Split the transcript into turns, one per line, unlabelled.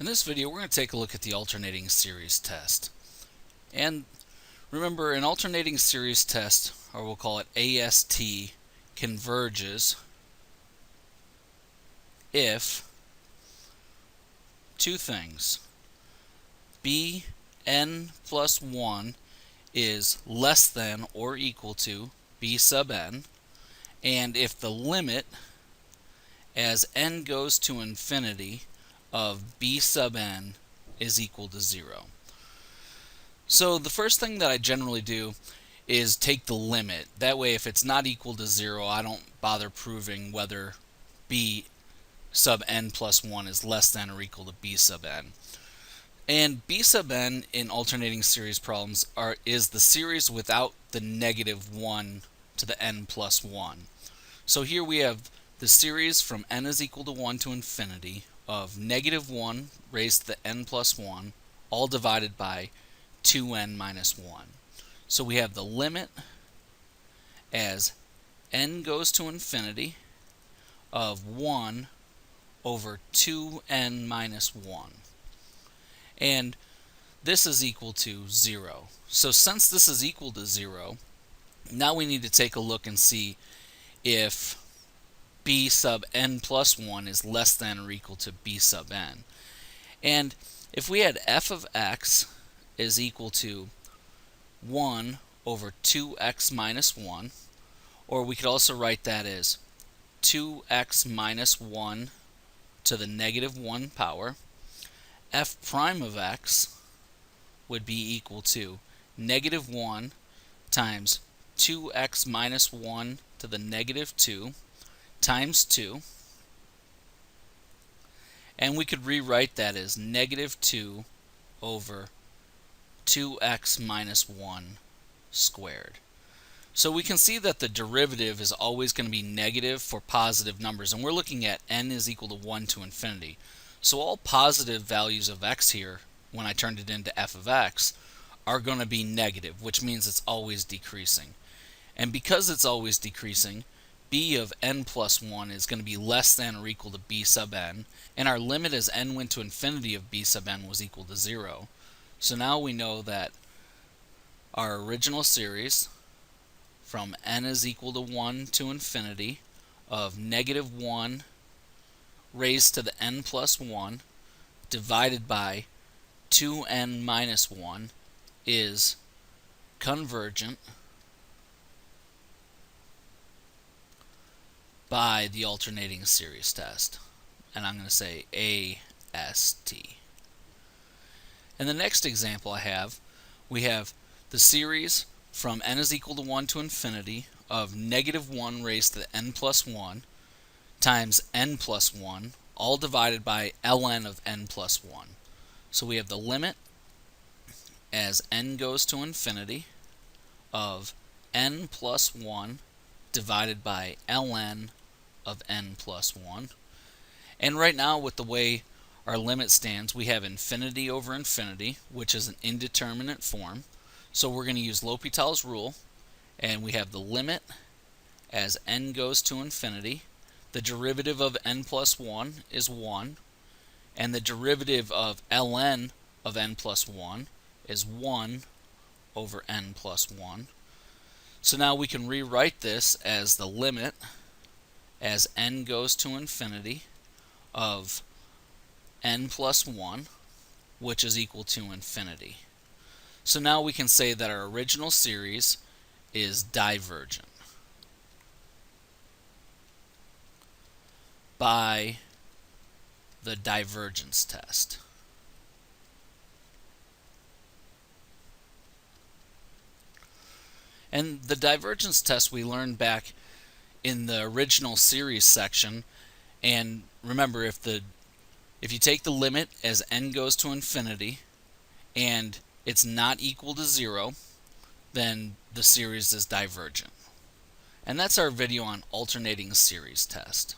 In this video, we're going to take a look at the alternating series test. And remember, an alternating series test, or we'll call it AST, converges if two things. Bn plus 1 is less than or equal to b sub n, and if the limit as n goes to infinity of b sub n is equal to 0. So the first thing that I generally do is take the limit. That way, if it's not equal to 0, I don't bother proving whether b sub n plus 1 is less than or equal to b sub n. And b sub n in alternating series problems is the series without the negative 1 to the n plus 1. So here we have the series from n is equal to 1 to infinity of negative 1 raised to the n plus 1, all divided by 2n minus 1. So we have the limit as n goes to infinity of 1 over 2n minus 1. And this is equal to 0. So since this is equal to 0, now we need to take a look and see if b sub n plus 1 is less than or equal to b sub n. And if we had f of x is equal to 1 over 2x minus 1, or we could also write that as 2x minus 1 to the negative 1 power, f prime of x would be equal to negative 1 times 2x minus 1 to the negative 2 times 2, and we could rewrite that as negative 2 over 2x minus 1 squared. So we can see that the derivative is always going to be negative for positive numbers, and we're looking at n is equal to 1 to infinity. So all positive values of x here, when I turned it into f of x, are going to be negative, which means it's always decreasing. And because it's always decreasing, b of n plus 1 is going to be less than or equal to b sub n, and our limit as n went to infinity of b sub n was equal to 0. So now we know that our original series from n is equal to 1 to infinity of negative 1 raised to the n plus 1 divided by 2n minus 1 is convergent by the alternating series test. And I'm going to say AST. In the next example we have the series from n is equal to 1 to infinity of negative 1 raised to the n plus 1 times n plus 1, all divided by ln of n plus 1. So we have the limit as n goes to infinity of n plus 1 divided by ln of n plus 1. And right now, with the way our limit stands, we have infinity over infinity, which is an indeterminate form. So we're going to use L'Hopital's rule, and we have the limit as n goes to infinity. The derivative of n plus 1 is 1, and the derivative of ln of n plus 1 is 1 over n plus 1. So now we can rewrite this as the limit as n goes to infinity of n plus 1, which is equal to infinity. So now we can say that our original series is divergent by the divergence test. And the divergence test we learned back in the original series section, and remember, if you take the limit as n goes to infinity and it's not equal to 0, then the series is divergent. And that's our video on alternating series test.